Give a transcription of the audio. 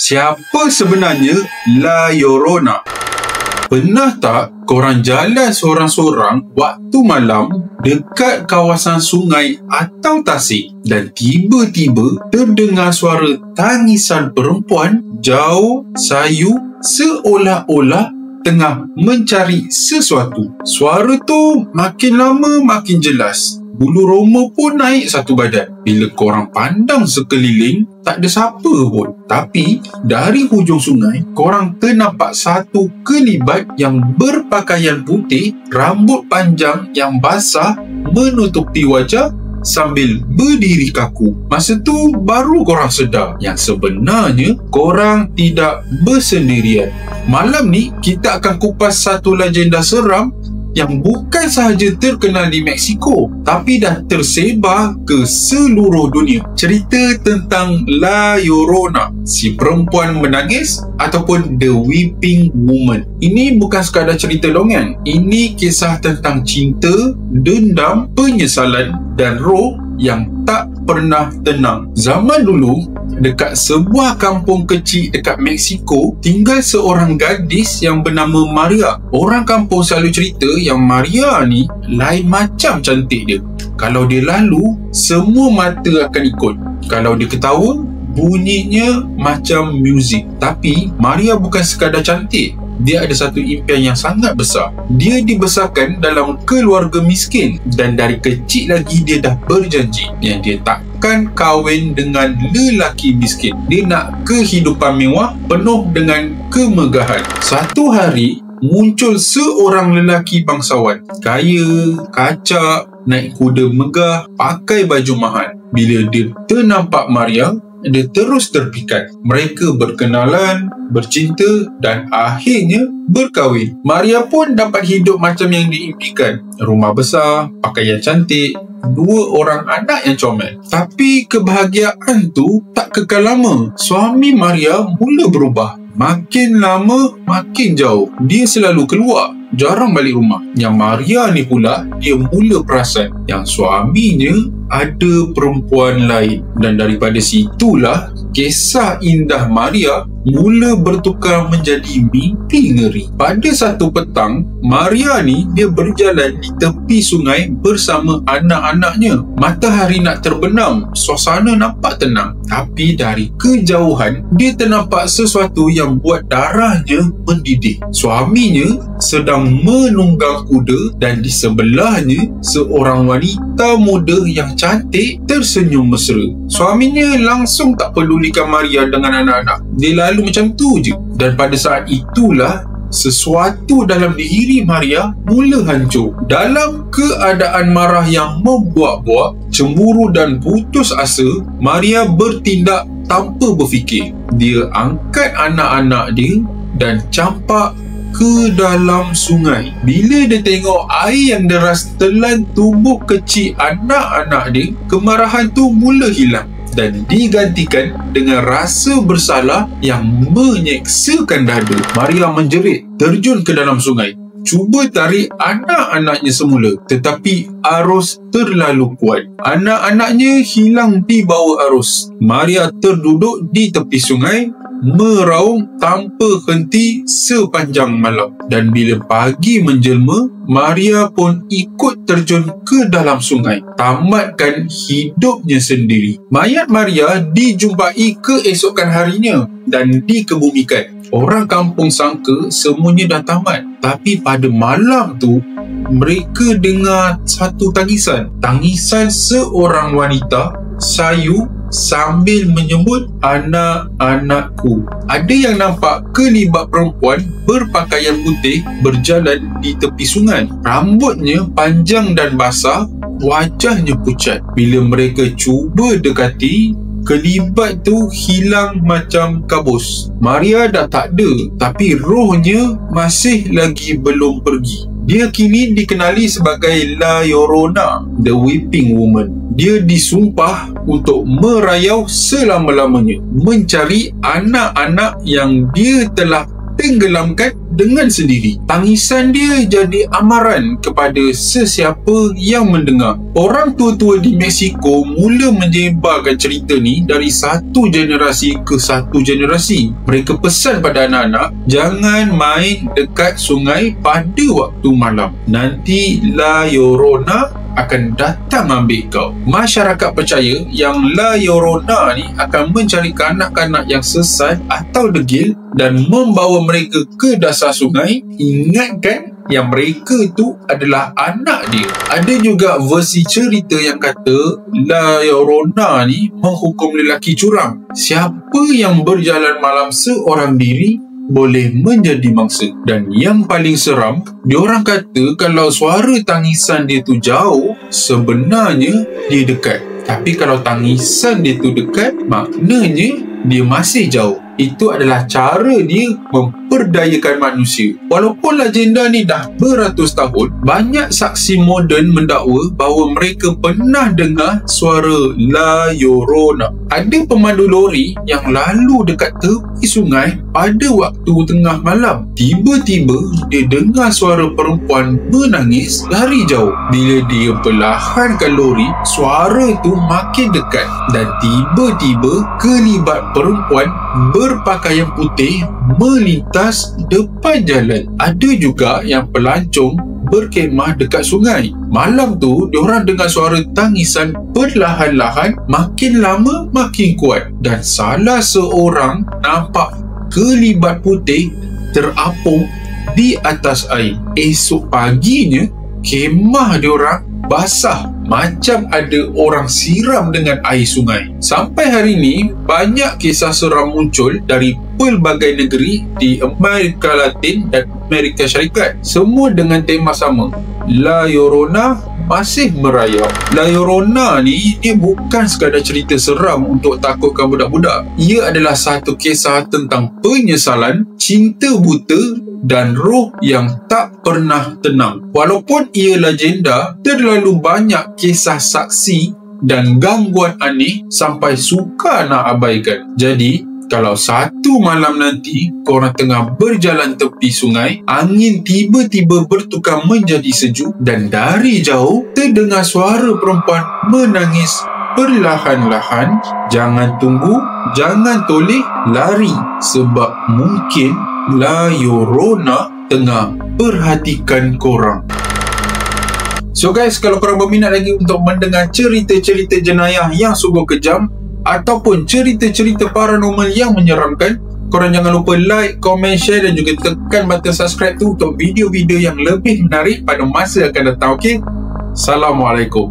Siapa sebenarnya La Llorona? Pernah tak korang jalan seorang-seorang waktu malam dekat kawasan sungai atau tasik dan tiba-tiba terdengar suara tangisan perempuan jauh, sayu, seolah-olah tengah mencari sesuatu. Suara tu makin lama makin jelas. Bulu roma pun naik satu badan. Bila korang pandang sekeliling, tak ada siapa pun. Tapi, dari hujung sungai, korang ternampak satu kelibat yang berpakaian putih, rambut panjang yang basah menutupi wajah sambil berdiri kaku. Masa tu, baru korang sedar yang sebenarnya korang tidak bersendirian. Malam ni, kita akan kupas satu legenda seram yang bukan sahaja terkenal di Mexico tapi dah tersebar ke seluruh dunia. Cerita tentang La Llorona, si perempuan menangis ataupun The Weeping Woman. Ini bukan sekadar cerita dongeng. Ini kisah tentang cinta, dendam, penyesalan dan roh yang tak pernah tenang. Zaman dulu, dekat sebuah kampung kecil dekat Mexico, tinggal seorang gadis yang bernama Maria. Orang kampung selalu cerita yang Maria ni lain macam cantik dia. Kalau dia lalu, semua mata akan ikut. Kalau dia ketawa, bunyinya macam muzik. Tapi Maria bukan sekadar cantik. Dia ada satu impian yang sangat besar. Dia dibesarkan dalam keluarga miskin dan dari kecil lagi dia dah berjanji yang dia takkan kahwin dengan lelaki miskin. Dia nak kehidupan mewah penuh dengan kemegahan. Satu hari muncul seorang lelaki bangsawan, kaya, kacak, naik kuda megah, pakai baju mahal. Bila dia ternampak Maria, dia terus terpikat. Mereka berkenalan, bercinta dan akhirnya berkahwin. Maria pun dapat hidup macam yang diimpikan. Rumah besar, pakaian cantik, 2 orang anak yang comel. Tapi kebahagiaan tu tak kekal lama. Suami Maria mula berubah. Makin lama makin jauh. Dia selalu keluar, jarang balik rumah. Yang Maria ni pula, dia mula perasan yang suaminya ada perempuan lain. Dan daripada situlah kisah indah Maria mula bertukar menjadi mimpi ngeri. Pada satu petang, Maria ni dia berjalan di tepi sungai bersama anak-anaknya. Matahari nak terbenam, suasana nampak tenang. Tapi dari kejauhan, dia ternampak sesuatu yang buat darahnya mendidih. Suaminya sedang menunggang kuda dan di sebelahnya seorang wanita muda yang cantik tersenyum mesra. Suaminya langsung tak pedulikan Maria dengan anak-anak. Dia lalu macam tu je. Dan pada saat itulah sesuatu dalam diri Maria mula hancur. Dalam keadaan marah yang membuak-buak, cemburu dan putus asa, Maria bertindak tanpa berfikir. Dia angkat anak-anak dia dan campak ke dalam sungai. Bila dia tengok air yang deras telan tubuh kecil anak-anak dia, kemarahan tu mula hilang dan digantikan dengan rasa bersalah yang menyeksakan dada. Maria menjerit, terjun ke dalam sungai, cuba tarik anak-anaknya semula, tetapi arus terlalu kuat. Anak-anaknya hilang di bawah arus. Maria terduduk di tepi sungai, meraung tanpa henti sepanjang malam. Dan bila pagi menjelma, Maria pun ikut terjun ke dalam sungai, tamatkan hidupnya sendiri. Mayat Maria dijumpai keesokan harinya dan dikebumikan. Orang kampung sangka semuanya dah tamat. Tapi pada malam tu, mereka dengar satu tangisan. Tangisan seorang wanita sayu sambil menyebut anak-anakku. Ada yang nampak kelibat perempuan berpakaian putih berjalan di tepi sungai. Rambutnya panjang dan basah, wajahnya pucat. Bila mereka cuba dekati, kelibat tu hilang macam kabus. Maria dah tak ada, tapi rohnya masih lagi belum pergi. Dia kini dikenali sebagai La Llorona, The Weeping Woman. Dia disumpah untuk merayau selama-lamanya, mencari anak-anak yang dia telah tenggelamkan dengan sendiri. Tangisan dia jadi amaran kepada sesiapa yang mendengar. Orang tua-tua di Mexico mula menyebarkan cerita ni dari satu generasi ke satu generasi. Mereka pesan pada anak-anak, jangan main dekat sungai pada waktu malam. Nanti La Llorona akan datang ambil kau. Masyarakat percaya yang La Llorona ni akan mencari kanak-kanak yang sesat atau degil dan membawa mereka ke dasar sungai. Ingatkan yang mereka tu adalah anak dia. Ada juga versi cerita yang kata La Llorona ni menghukum lelaki curang. Siapa yang berjalan malam seorang diri boleh menjadi mangsa. Dan yang paling seram, diorang kata kalau suara tangisan dia tu jauh, sebenarnya dia dekat. Tapi kalau tangisan dia tu dekat, maknanya dia masih jauh. Itu adalah cara dia memperdayakan manusia. Walaupun legenda ni dah beratus tahun, banyak saksi moden mendakwa bahawa mereka pernah dengar suara La Llorona. Ada pemandu lori yang lalu dekat tepi sungai pada waktu tengah malam. Tiba-tiba dia dengar suara perempuan menangis dari jauh. Bila dia perlahankan lori, suara tu makin dekat dan tiba-tiba kelibat perempuan berpakaian putih melintas depan jalan. Ada juga yang pelancong berkemah dekat sungai. Malam tu, diorang dengar suara tangisan perlahan-lahan, makin lama makin kuat. Dan salah seorang nampak kelibat putih terapung di atas air. Esok paginya, kemah diorang basah macam ada orang siram dengan air sungai. Sampai hari ini, banyak kisah seram muncul dari pelbagai negeri di Amerika Latin dan Amerika Syarikat. Semua dengan tema sama. La Llorona masih merayap. La Llorona ni, dia bukan sekadar cerita seram untuk takutkan budak-budak. Ia adalah satu kisah tentang penyesalan, cinta buta dan roh yang tak pernah tenang. Walaupun ia legenda, terlalu banyak kisah saksi dan gangguan aneh sampai sukar nak abaikan. Jadi, kalau satu malam nanti korang tengah berjalan tepi sungai, angin tiba-tiba bertukar menjadi sejuk dan dari jauh terdengar suara perempuan menangis perlahan-lahan, jangan tunggu, jangan toleh, lari, sebab mungkin La Llorona tengah perhatikan korang. So guys, kalau korang berminat lagi untuk mendengar cerita-cerita jenayah yang sungguh kejam ataupun cerita-cerita paranormal yang menyeramkan, korang jangan lupa like, komen, share dan juga tekan button subscribe tu untuk video-video yang lebih menarik pada masa akan datang. Okay? Assalamualaikum.